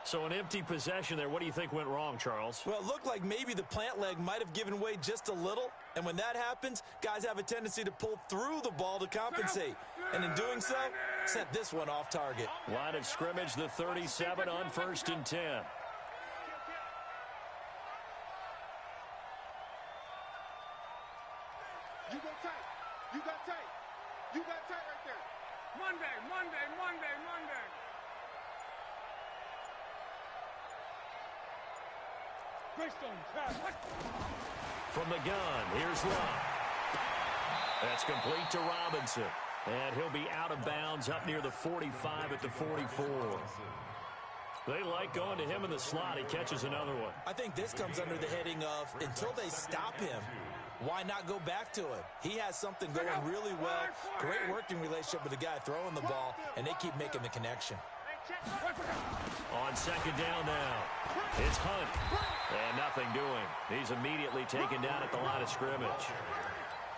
So an empty possession there. What do you think went wrong, Charles?
Well, it looked like maybe the plant leg might have given way just a little. And when that happens, guys have a tendency to pull through the ball to compensate. And in doing so, sent this one off target.
Line of scrimmage, the 37 on 1st and 10.
You got tight right there.
Monday.
From the gun, here's Love. That's complete to Robinson. And he'll be out of bounds up near the 45 at the 44. They like going to him in the slot. He catches another one.
I think this comes under the heading of until they stop him, why not go back to him? He has something going really well. Great working relationship with the guy throwing the ball, and they keep making the connection.
On 2nd down now, it's Hunt. And nothing doing. He's immediately taken down at the line of scrimmage.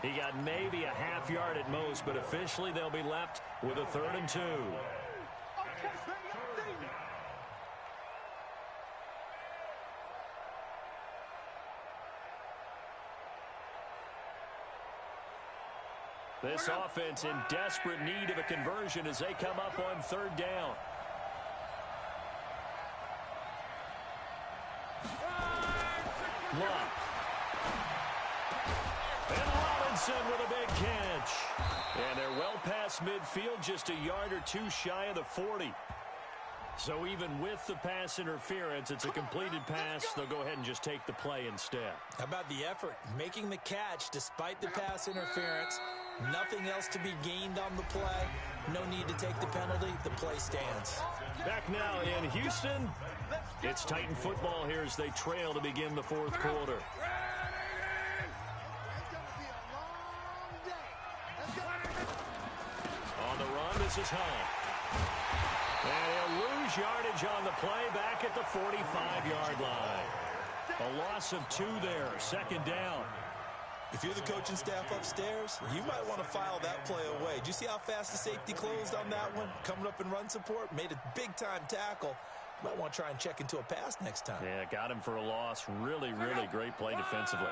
He got maybe a half yard at most, but officially they'll be left with a 3rd and 2. This offense in desperate need of a conversion as they come up on 3rd down. Love. And Robinson with a big catch. And they're well past midfield, just a yard or 2 shy of the 40. So even with the pass interference, it's a completed pass. They'll go ahead and just take the play instead.
How about the effort? Making the catch despite the pass interference. Nothing else to be gained on the play. No need to take the penalty. The play stands.
Back now in Houston. It's Titan football here as they trail to begin the 4th quarter. On the run, this is Hunt. And he'll lose yardage on the play back at the 45-yard line. A loss of 2 there, 2nd down.
If you're the coaching staff upstairs, you might want to file that play away. Do you see how fast the safety closed on that one? Coming up in run support, made a big-time tackle. Might want to try and check into a pass next time.
Yeah, got him for a loss. Really great play defensively.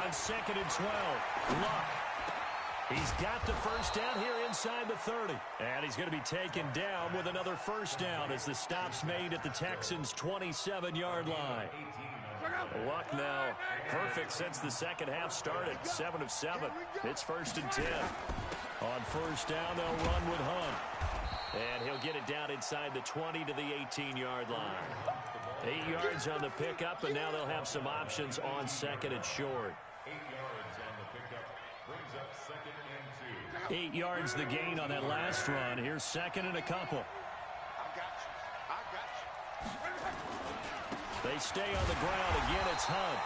On 2nd and 12, Luck. He's got the first down here inside the 30. And he's going to be taken down with another first down as the stop's made at the Texans' 27-yard line. Luck now perfect since the second half started. 7 of 7. It's 1st and 10. On first down, they'll run with Hunt. And he'll get it down inside the 20 to the 18-yard line. 8 yards on the pickup, and now they'll have some options on 2nd and short.
8 yards on the pickup. Brings up 2nd and 2.
8 yards the gain on that last run. Here's 2nd and a couple.
I got you.
They stay on the ground. Again, it's Hunt.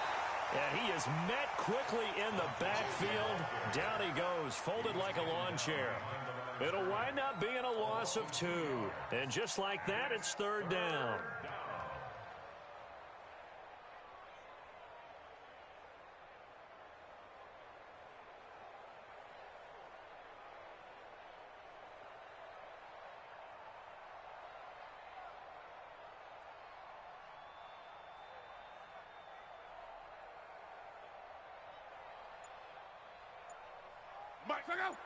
And he is met quickly in the backfield. Down he goes, folded like a lawn chair. It'll wind up being a loss of 2. And just like that, it's 3rd down.
Mike, let's go.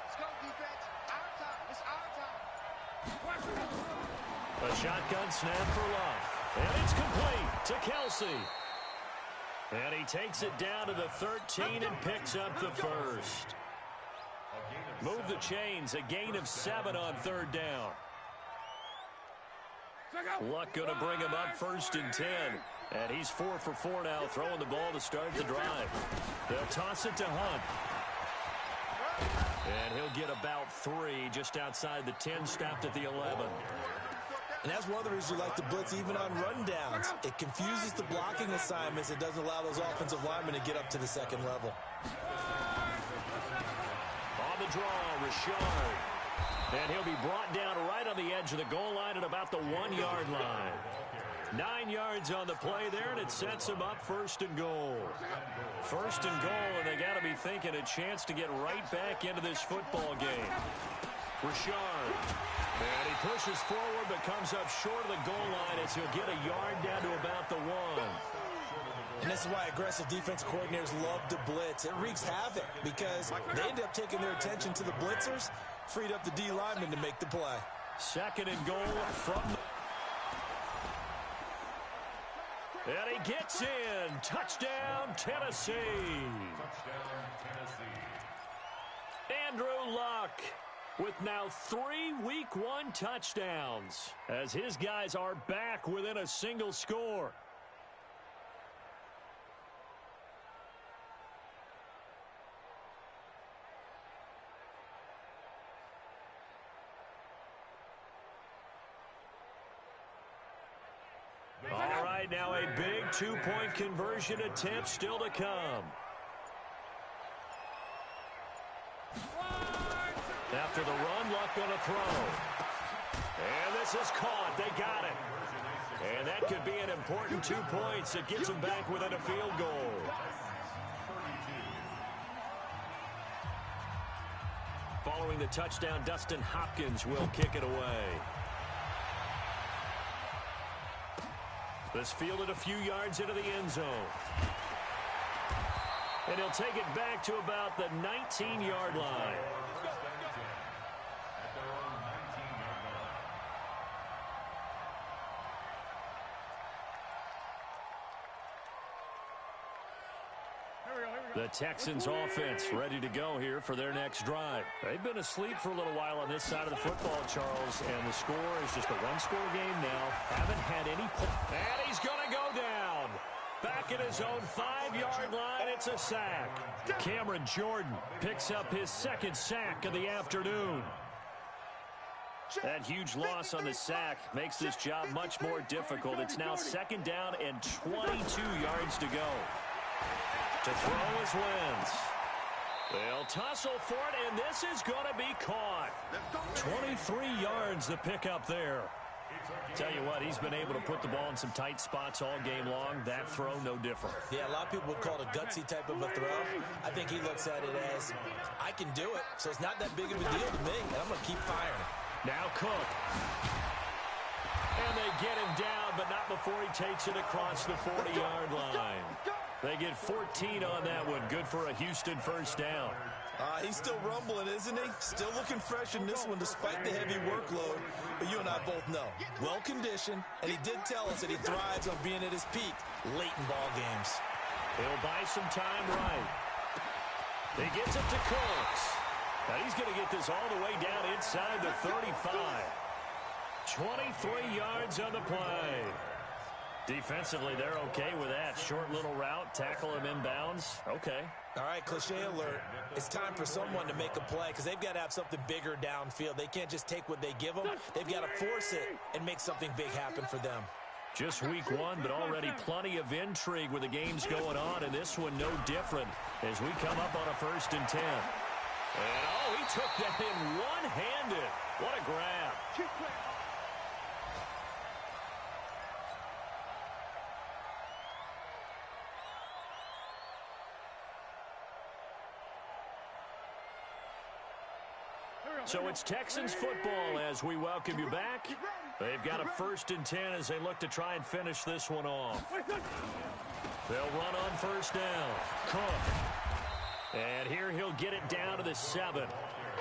Let's go, defense. Our time. It's our time.
A shotgun snap for Love. And it's complete to Kelsey. And he takes it down to the 13 and picks up the first. Move the chains. A gain of 7 on 3rd down. Luck going to bring him up 1st and 10. And he's 4 for 4 now, throwing the ball to start the drive. They'll toss it to Hunt. And he'll get about 3 just outside the 10, stopped at the 11.
And that's one of the reasons we like to blitz even on rundowns. It confuses the blocking assignments. It doesn't allow those offensive linemen to get up to the 2nd level.
On the draw, Richard. And he'll be brought down right on the edge of the goal line at about the 1-yard line. 9 yards on the play there, and it sets him up 1st and goal. 1st and goal, and they got to be thinking a chance to get right back into this football game. Richard. And he pushes forward, but comes up short of the goal line as he'll get a yard down to about the 1.
And this is why aggressive defense coordinators love to blitz. It wreaks havoc because they end up taking their attention to the blitzers, freed up the D lineman to make the play.
2nd and goal from the... And he gets in. Touchdown, Tennessee.
Touchdown, Tennessee.
Andrew Luck with now 3 Week 1 touchdowns as his guys are back within a single score. All right, now a big 2-point conversion attempt still to come. After the run, Luck going to throw. And this is caught. They got it. And that could be an important 2 points. It gets them back within a field goal. Following the touchdown, Dustin Hopkins will kick it away. This fielded a few yards into the end zone. And he'll take it back to about the 19-yard line. The Texans offense ready to go here for their next drive. They've been asleep for a little while on this side of the football, Charles, and the score is just a 1-score game now. Haven't had any points. And he's going to go down. Back at his own 5-yard line, it's a sack. Cameron Jordan picks up his 2nd sack of the afternoon. That huge loss on the sack makes this job much more difficult. It's now 2nd down and 22 yards to go. To throw his wins. They'll tussle for it, and this is going to be caught. 23 yards the pickup there. Tell you what, he's been able to put the ball in some tight spots all game long. That throw, no different.
Yeah, a lot of people would call it a gutsy type of a throw. I think he looks at it as, I can do it, so it's not that big of a deal to me, and I'm going to keep firing.
Now Cook. And they get him down, but not before he takes it across the 40-yard line. They get 14 on that one. Good for a Houston 1st down.
He's still rumbling, isn't he? Still looking fresh in this one despite the heavy workload. But you and I both know, well-conditioned, and he did tell us that he thrives on being at his peak late in ball games.
He'll buy some time right. He gets it to Cooks. Now he's going to get this all the way down inside the 35. 23 yards on the play. Defensively, they're okay with that. Short little route, tackle him inbounds. Okay.
All right, cliche alert. It's time for someone to make a play because they've got to have something bigger downfield. They can't just take what they give them. They've got to force it and make something big happen for them.
Just week one, but already plenty of intrigue with the games going on, and this one no different as we come up on a 1st and 10. And, oh, he took that in one-handed. What a grab. So it's Texans football as we welcome you back. They've got a 1st and 10 as they look to try and finish this one off. They'll run on 1st down. Cook. And here he'll get it down to the 7.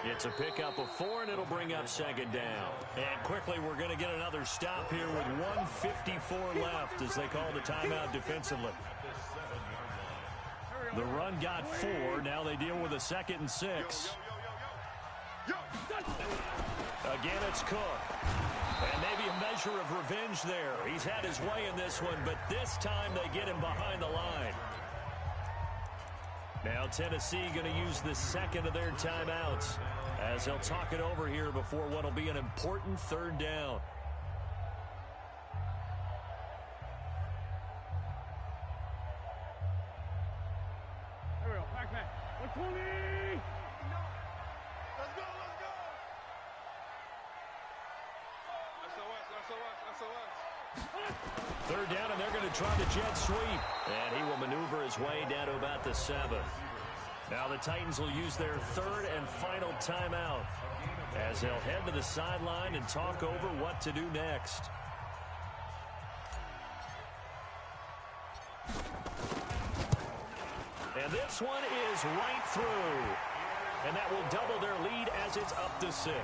It's a pickup of 4, and it'll bring up 2nd down. And quickly, we're going to get another stop here with 1:54 left as they call the timeout defensively. The run got 4. Now they deal with a 2nd and 6. Again, it's Cook. And maybe a measure of revenge there. He's had his way in this one, but this time they get him behind the line. Now Tennessee going to use the 2nd of their timeouts as they'll talk it over here before what will be an important 3rd down.
There we go. Back. 120. Let's go. SOS.
3rd down, and they're going to try the jet sweep. And he will maneuver his way down to about the 7. Now the Titans will use their 3rd and final timeout as they'll head to the sideline and talk over what to do next. And this one is right through. And that will double their lead as it's up to 6.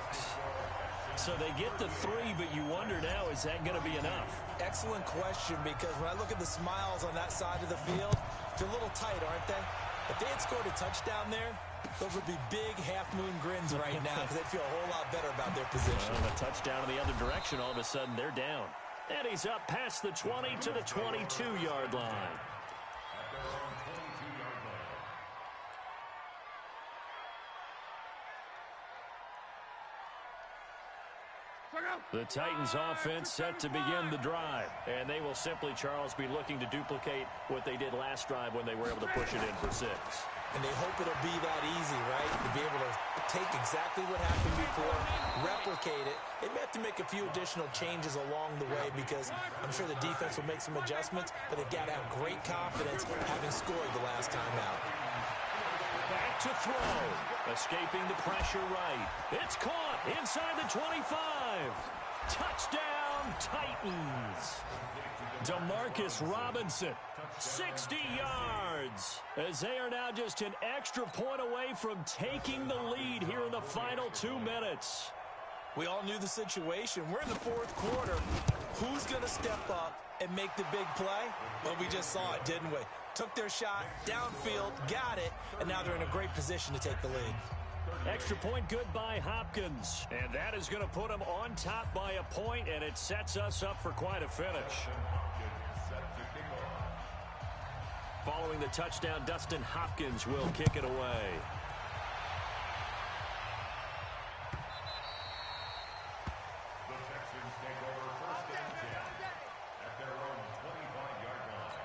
So they get the 3, but you wonder now, is that going to be enough?
Excellent question, because when I look at the smiles on that side of the field, they're a little tight, aren't they? If they had scored a touchdown there, those would be big half-moon grins right now because they'd feel a whole lot better about their position.
Well, a touchdown in the other direction, all of a sudden they're down. And he's up past the 20 to the 22-yard line. The Titans offense set to begin the drive. And they will simply, Charles, be looking to duplicate what they did last drive when they were able to push it in for 6.
And they hope it'll be that easy, right? To be able to take exactly what happened before, replicate it. They may have to make a few additional changes along the way because I'm sure the defense will make some adjustments, but they've got to have great confidence having scored the last time out.
Back to throw. Escaping the pressure right. It's caught inside the 25. Touchdown, Titans. Demarcus Robinson, 60 yards. As they are now just an extra point away from taking the lead here in the final 2 minutes.
We all knew the situation. We're in the 4th quarter. Who's going to step up and make the big play? Well, we just saw it, didn't we? Took their shot, downfield, got it, and now they're in a great position to take the lead.
Extra point good by Hopkins. And that is going to put them on top by a point, and it sets us up for quite a finish. Following the touchdown, Dustin Hopkins will kick it away.
The Texans take over 1st and 10 at their own 25-yard line.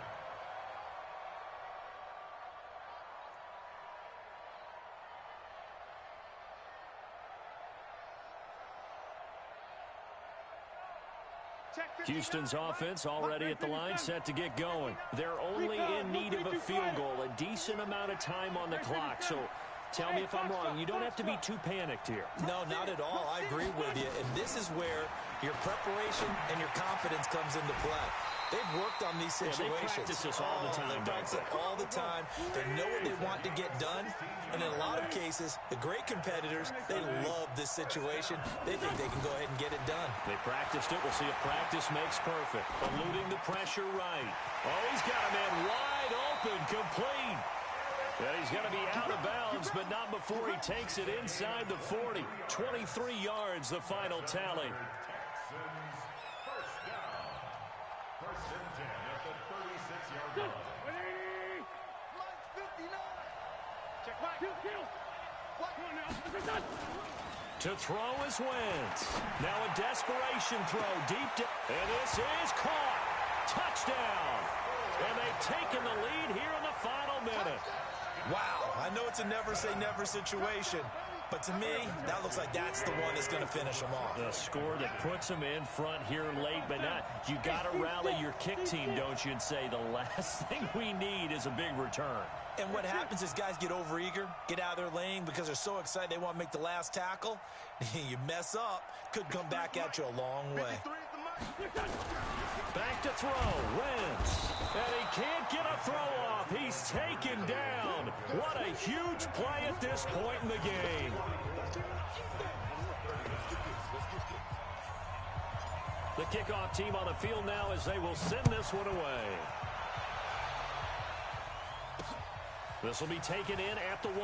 Houston's offense already at the line, set to get going. They're only in need of a field goal, a decent amount of time on the clock. So tell me if I'm wrong. You don't have to be too panicked here.
No, not at all. I agree with you. And this is where your preparation and your confidence comes into play. They've worked on these situations.
They practice this all the time.
They practice it all the time. They know what they want to get done. And in a lot of cases, the great competitors, they love this situation. They think they can go ahead and get it done.
They practiced it. We'll see if practice makes perfect. Eluding the pressure right. Oh, he's got a man wide open, complete. And he's going to be out of bounds, but not before he takes it inside the 40. 23 yards, the final tally. To throw is Wentz. Now a desperation throw deep down. And this is caught. Touchdown! And they've taken the lead here in the final minute.
Wow, I know it's a never-say-never situation, but to me, that looks like that's the one that's going to finish them off.
The score that puts them in front here late, but not. You got to rally your kick team, don't you, and say the last thing we need is a big return.
And what happens is guys get overeager, get out of their lane because they're so excited they want to make the last tackle. You mess up, could come back at you a long way.
Back to throw, Wentz. And he can't get a throw off. He's taken down. What a huge play at this point in the game. The kickoff team on the field now as they will send this one away. This will be taken in at the 1.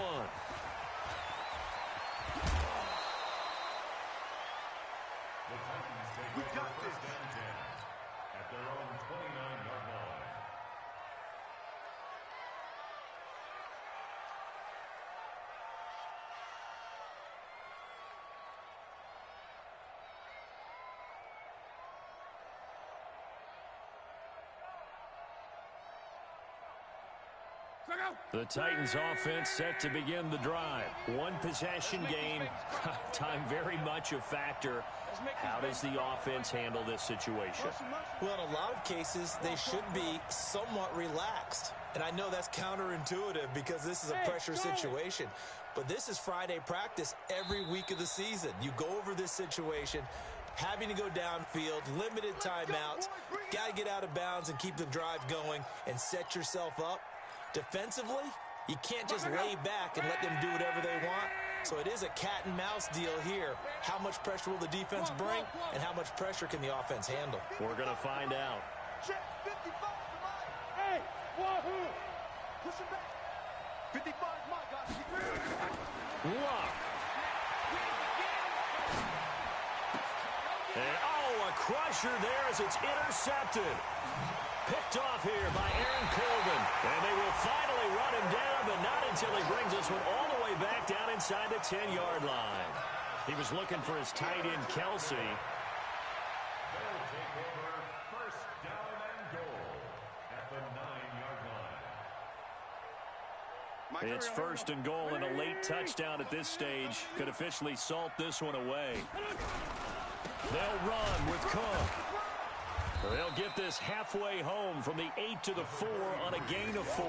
We got first down 10 at their own 29-yard line.
The Titans offense set to begin the drive. One possession game. Time very much a factor. How does the offense handle this situation?
Well, in a lot of cases, they should be somewhat relaxed. And I know that's counterintuitive because this is a pressure situation. But this is Friday practice every week of the season. You go over this situation, having to go downfield, limited timeouts, got to get out of bounds and keep the drive going and set yourself up. Defensively, you can't just lay back and let them do whatever they want. So it is a cat-and-mouse deal here. How much pressure will the defense bring, and how much pressure can the offense handle?
We're going to find out.
Hey, wahoo! Push it back. 55 is my guy.
Look. And, a crusher there as it's intercepted. Picked off here by Aaron Colvin. And they will finally run him down, but not until he brings this one all the way back down inside the 10-yard line. He was looking for his tight end, Kelsey.
They'll take over first down and goal at the 9-yard line.
It's first and goal and a late touchdown at this stage. Could officially salt this one away. They'll run with Cook. They'll get this halfway home from the 8 to the 4 on a gain of 4.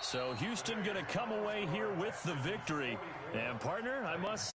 So Houston going to come away here with the victory. And partner, I must